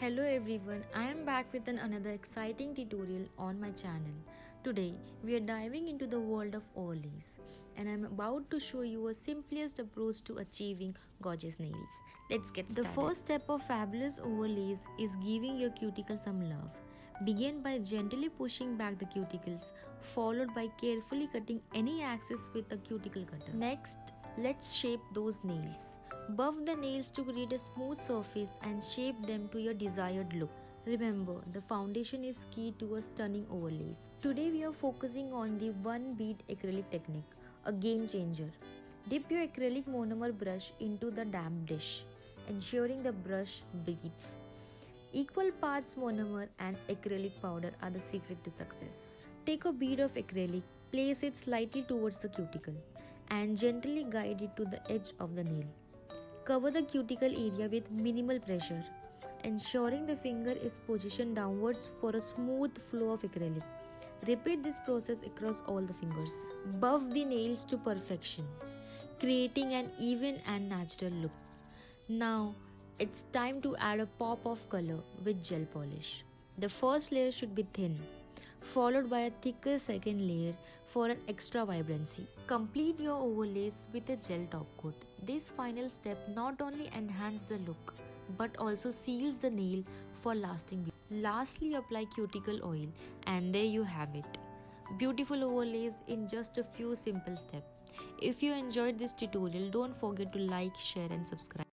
Hello everyone, I am back with another exciting tutorial on my channel. Today we are diving into the world of overlays and I am about to show you a simplest approach to achieving gorgeous nails. Let's get started. The first step of fabulous overlays is giving your cuticle some love. Begin by gently pushing back the cuticles, followed by carefully cutting any excess with a cuticle cutter. Next, let's shape those nails. Buff the nails to create a smooth surface and shape them to your desired look. Remember, the foundation is key to a stunning overlays. Today we are focusing on the one bead acrylic technique, a game changer. Dip your acrylic monomer brush into the damp dish, ensuring the brush beads. Equal parts monomer and acrylic powder are the secret to success. Take a bead of acrylic, place it slightly towards the cuticle, and gently guide it to the edge of the nail. Cover the cuticle area with minimal pressure, ensuring the finger is positioned downwards for a smooth flow of acrylic. Repeat this process across all the fingers. Buff the nails to perfection, creating an even and natural look. Now, it's time to add a pop of color with gel polish. The first layer should be thin, followed by a thicker second layer for an extra vibrancy. Complete your overlays with a gel top coat. This final step not only enhances the look but also seals the nail for lasting beauty. Lastly, apply cuticle oil and there you have it. Beautiful overlays in just a few simple steps. If you enjoyed this tutorial, don't forget to like, share and subscribe.